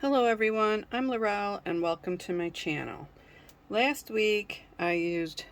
Hello everyone, I'm Laurel and welcome to my channel. Last week I used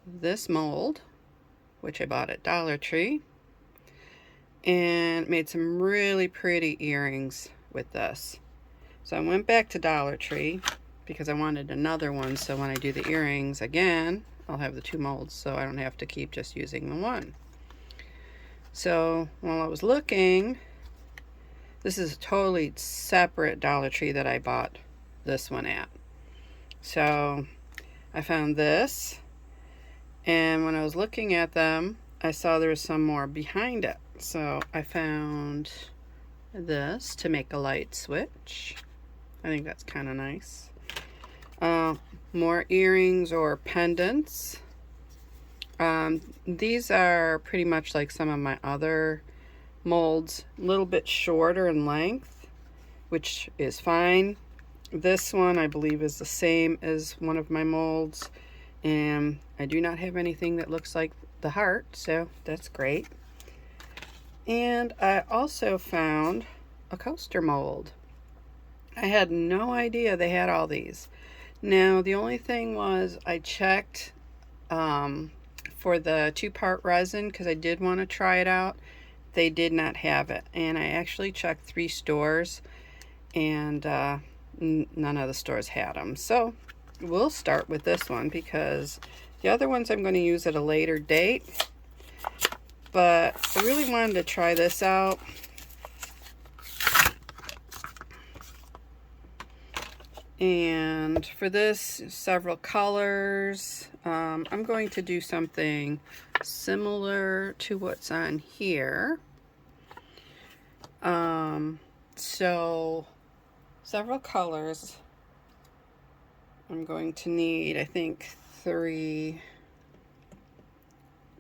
this mold, which I bought at Dollar Tree, and made some really pretty earrings with this. So I went back to Dollar Tree because I wanted another one, so when I do the earrings again, I'll have the two molds so I don't have to keep just using the one. So while I was looking, this is a totally separate Dollar Tree that I bought this one at. So I found this, and when I was looking at them, I saw there was some more behind it. So I found this to make a light switch. I think that's kind of nice. More earrings or pendants. These are pretty much like some of my other molds, a little bit shorter in length, which is fine. This one I believe is the same as one of my molds, and I do not have anything that looks like the heart, so that's great. And I also found a coaster mold. I had no idea they had all these. Now the only thing was I checked for the 2-part resin because I did want to try it out. They did not have it, and I actually checked 3 stores, and none of the stores had them. So we'll start with this one because the other ones I'm going to use at a later date, but I really wanted to try this out. And for this, several colors. I'm going to do something similar to what's on here. So several colors. I'm going to need, I think, 3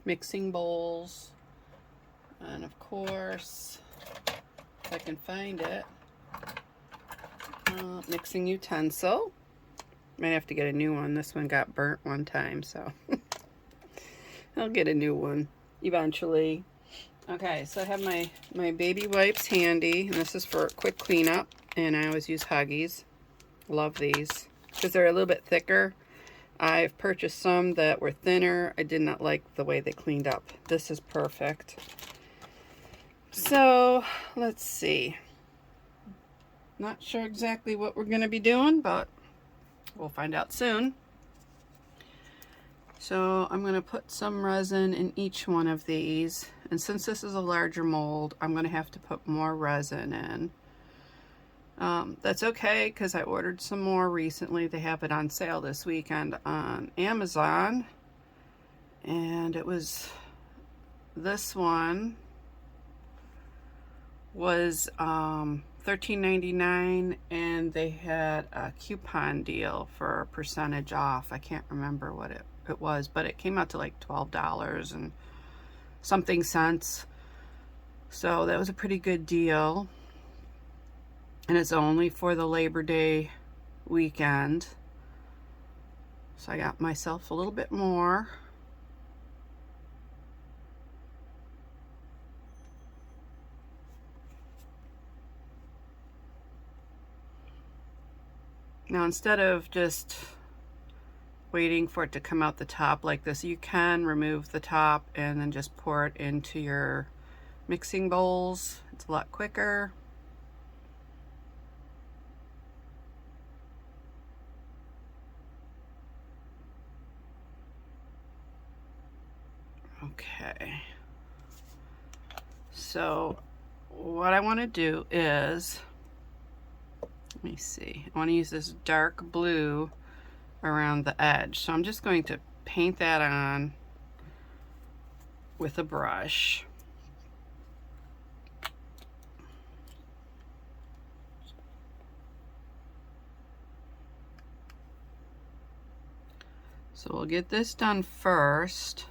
mixing bowls, and of course, if I can find it, mixing utensil. Might have to get a new one. This one got burnt one time, so I'll get a new one eventually. Okay, so I have my baby wipes handy, and this is for quick cleanup, and I always use Huggies. Love these because they're a little bit thicker. I've purchased some that were thinner. I did not like the way they cleaned up. This is perfect. So let's see. Not sure exactly what we're going to be doing, but we'll find out soon. So I'm going to put some resin in each one of these, and since this is a larger mold, I'm going to have to put more resin in. That's okay because I ordered some more recently. They have it on sale this weekend on Amazon, and it was, this one was $13.99, and they had a coupon deal for a percentage off. I can't remember what it was, but it came out to like $12 and something cents. So that was a pretty good deal, and it's only for the Labor Day weekend. So I got myself a little bit more. Now, instead of just waiting for it to come out the top like this, you can remove the top and then just pour it into your mixing bowls. It's a lot quicker. Okay. So what I want to do is, let me see, I want to use this dark blue around the edge. So I'm just going to paint that on with a brush. So we'll get this done first.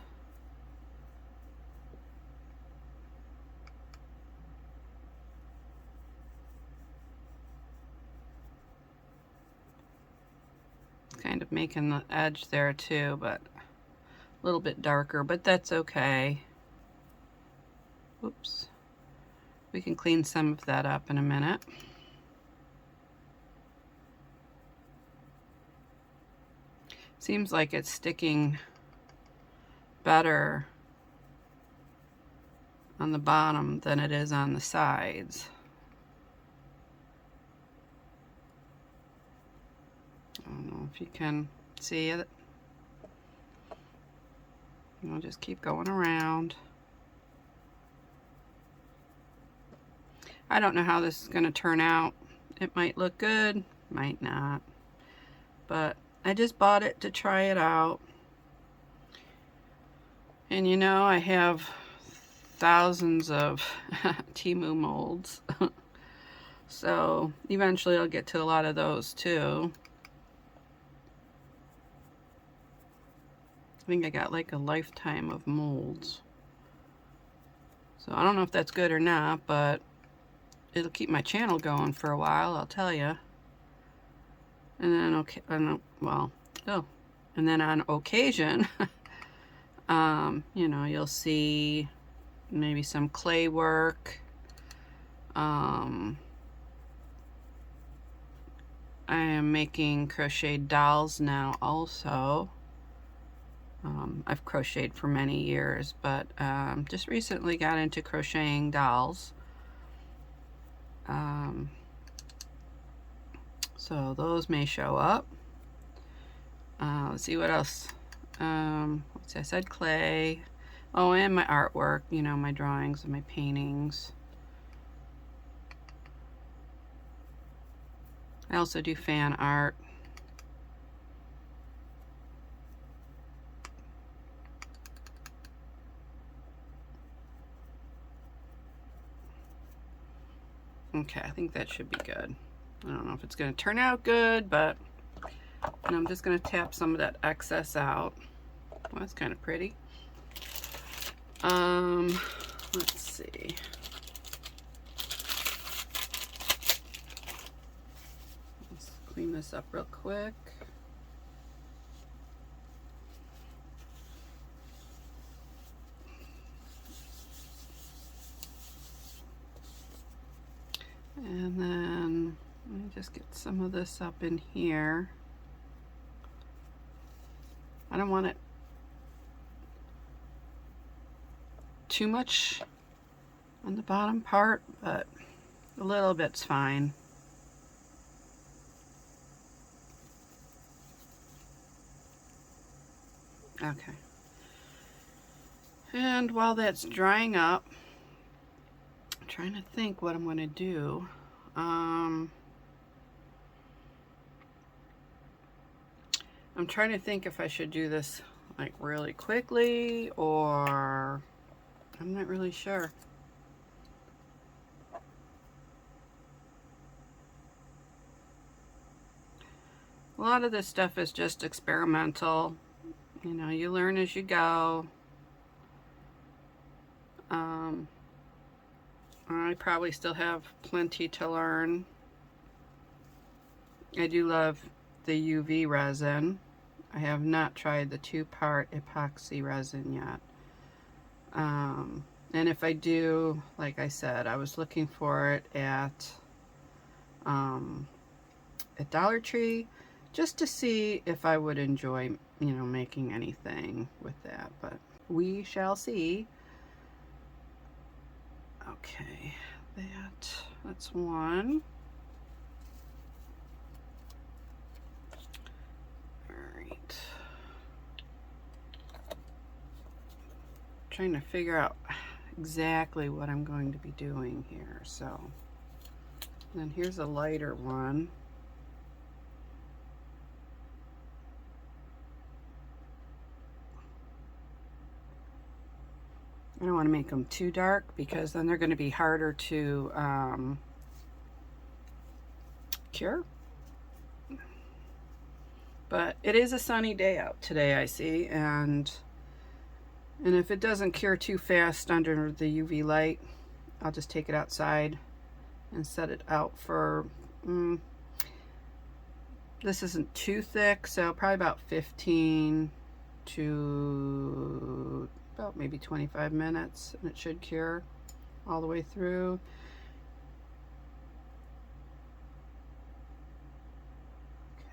Kind of making the edge there too, but a little bit darker, but that's okay. Oops. We can clean some of that up in a minute. Seems like it's sticking better on the bottom than it is on the sides. I don't know if you can see it. I'll just keep going around. I don't know how this is going to turn out. It might look good, might not. But I just bought it to try it out. And you know, I have thousands of Temu molds. So eventually I'll get to a lot of those too. I think I got like a lifetime of molds. So I don't know if that's good or not, but it'll keep my channel going for a while, I'll tell you. And then, okay, well, oh, and then on occasion, you know, you'll see maybe some clay work. I am making crocheted dolls now also. I've crocheted for many years, but just recently got into crocheting dolls. So those may show up. Let's see what else. Let's see, I said clay. Oh, and my artwork, you know, my drawings and my paintings. I also do fan art. Okay, I think that should be good. I don't know if it's going to turn out good, but and I'm just going to tap some of that excess out. Well, that's kind of pretty. Let's see. Let's clean this up real quick. And then let me just get some of this up in here. I don't want it too much on the bottom part, but a little bit's fine. Okay. And while that's drying up, I'm trying to think what I'm going to do. I'm trying to think if I should do this like really quickly, or I'm not really sure. A lot of this stuff is just experimental. You know, you learn as you go. I probably still have plenty to learn. I do love the UV resin. I have not tried the 2-part epoxy resin yet. And if I do, like I said, I was looking for it at Dollar Tree just to see if I would enjoy, you know, making anything with that, but we shall see. Okay, that's one. All right. Trying to figure out exactly what I'm going to be doing here. So then here's a lighter one. I don't want to make them too dark because then they're going to be harder to cure. But it is a sunny day out today, I see, and if it doesn't cure too fast under the UV light, I'll just take it outside and set it out for, this isn't too thick, so probably about 15 to about maybe 25 minutes, and it should cure all the way through.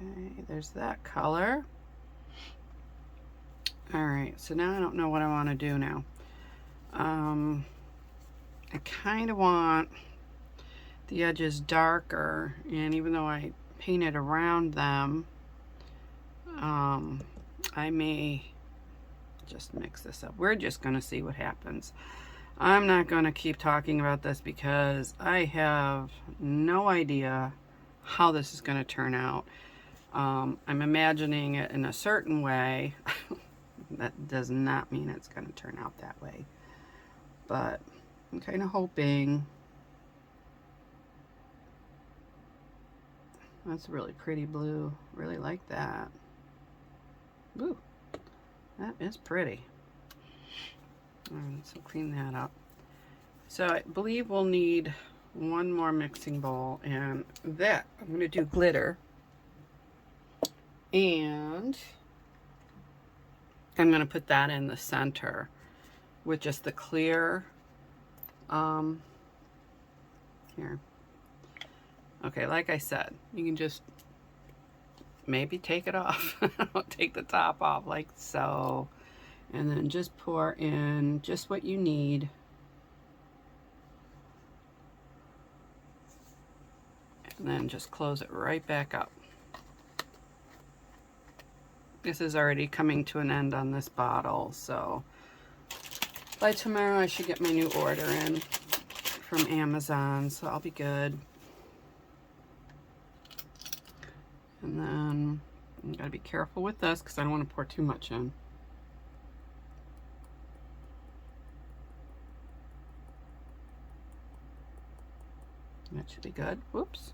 Okay, there's that color. All right, so now I don't know what I want to do now. I kind of want the edges darker, and even though I painted around them, I may just mix this up. We're just going to see what happens. I'm not going to keep talking about this because I have no idea how this is going to turn out. I'm imagining it in a certain way. That does not mean it's going to turn out that way. But I'm kind of hoping. That's a really pretty blue. Really like that. Ooh, that is pretty. All right, so clean that up. So I believe we'll need one more mixing bowl, and that I'm going to do glitter, and I'm going to put that in the center with just the clear here. Okay, like I said, you can just maybe take it off. Take the top off like so, and then just pour in just what you need. And then just close it right back up. This is already coming to an end on this bottle, so by tomorrow I should get my new order in from Amazon, so I'll be good. And then you gotta be careful with this because I don't want to pour too much in. That should be good. Whoops.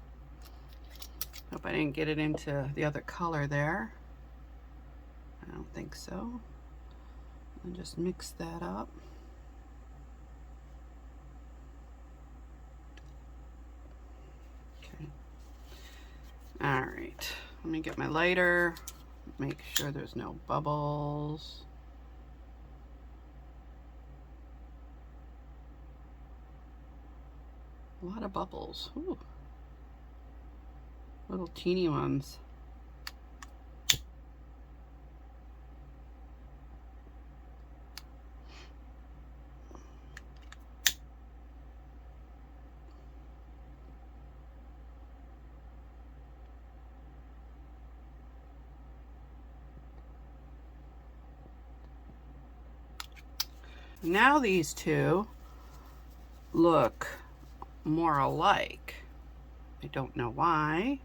Hope I didn't get it into the other color there. I don't think so. And just mix that up. Okay. All right. Let me get my lighter. Make sure there's no bubbles. A lot of bubbles. Ooh. Little teeny ones. Now these two look more alike. I don't know why.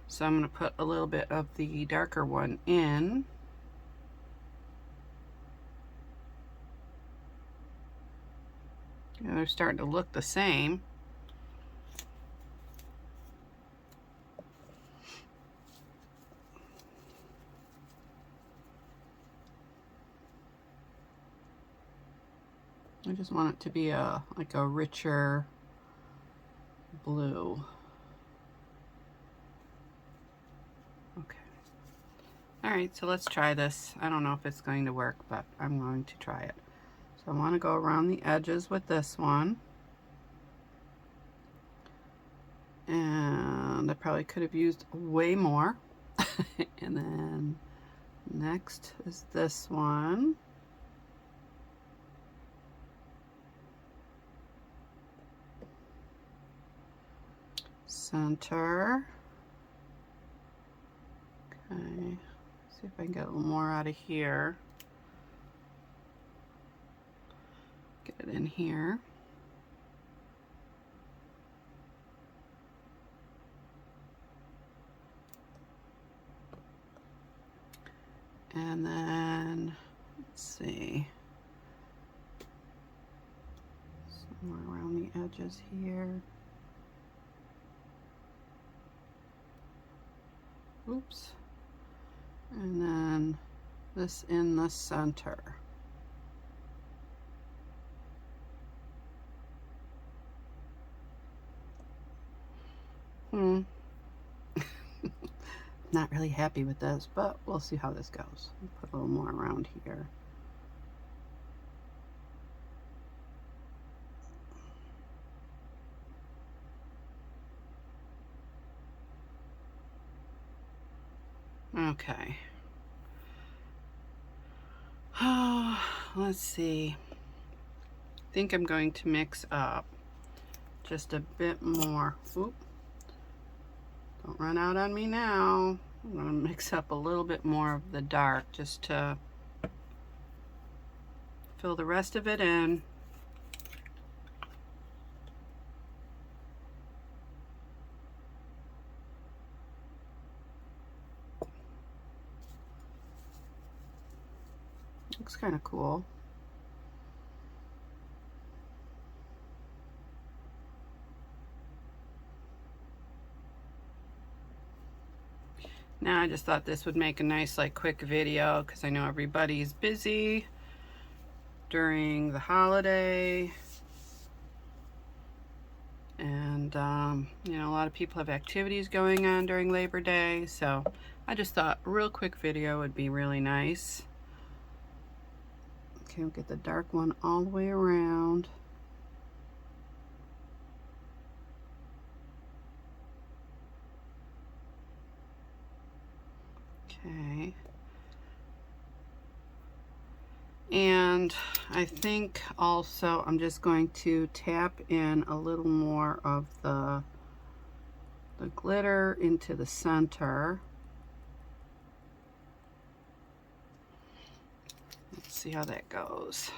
So I'm going to put a little bit of the darker one in. They're starting to look the same. I just want it to be like a richer blue. Okay. All right, so let's try this. I don't know if it's going to work, but I'm going to try it. So I want to go around the edges with this one. And I probably could have used way more. And then next is this one. Center. Okay, see if I can get a little more out of here. Get it in here. And then, let's see, somewhere around the edges here. Oops. And then this in the center. Not really happy with this, but we'll see how this goes. Put a little more around here. Okay. Oh, let's see. I think I'm going to mix up just a bit more. Oop. Don't run out on me now. I'm going to mix up a little bit more of the dark just to fill the rest of it in. Looks kind of cool. Now I just thought this would make a nice like quick video because I know everybody's busy during the holiday, and you know, a lot of people have activities going on during Labor Day, so I just thought a real quick video would be really nice. Okay, we'll get the dark one all the way around. Okay. And I think also I'm just going to tap in a little more of the glitter into the center. Let's see how that goes.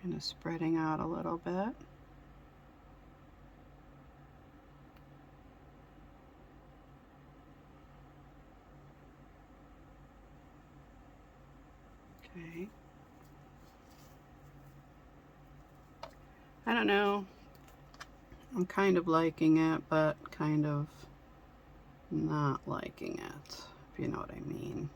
Kind of spreading out a little bit. Okay. I don't know. I'm kind of liking it, but kind of not liking it, if you know what I mean.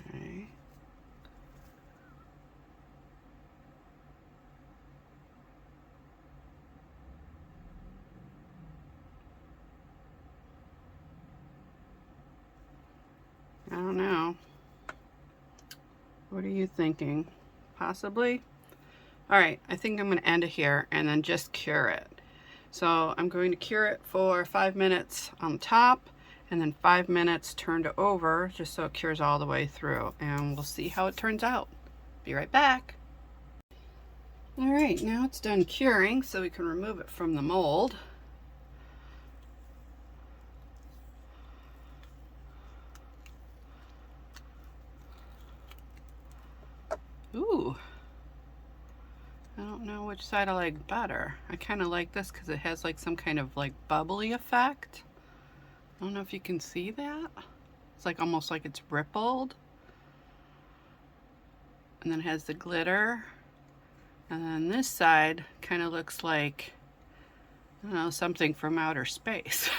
Okay. I don't know. What are you thinking? Possibly? All right, I think I'm going to end it here and then just cure it. So I'm going to cure it for 5 minutes on the top and then 5 minutes turned over just so it cures all the way through, and we'll see how it turns out. Be right back. All right, now it's done curing, so we can remove it from the mold. Ooh, I don't know which side I like better. I kind of like this because it has like some kind of like bubbly effect. I don't know if you can see that. It's like almost like it's rippled. And then it has the glitter. And then this side kind of looks like, I don't know, something from outer space.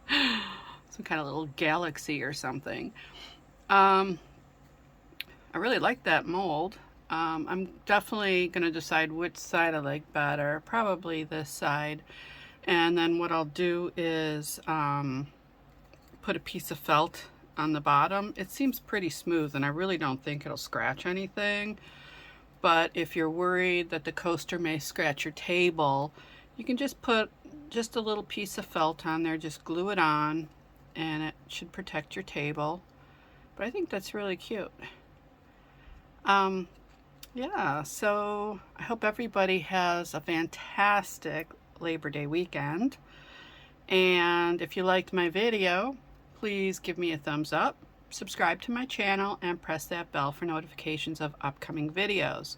Some kind of little galaxy or something. I really like that mold. I'm definitely going to decide which side I like better. Probably this side. And then what I'll do is put a piece of felt on the bottom. It seems pretty smooth and I really don't think it'll scratch anything. But if you're worried that the coaster may scratch your table, you can just put just a little piece of felt on there, just glue it on, and it should protect your table. But I think that's really cute. Yeah, so I hope everybody has a fantastic Labor Day weekend. And if you liked my video, please give me a thumbs up, subscribe to my channel, and press that bell for notifications of upcoming videos.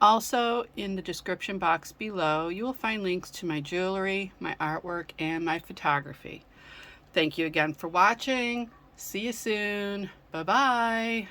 Also, in the description box below, you will find links to my jewelry, my artwork, and my photography. Thank you again for watching. See you soon. Bye-bye.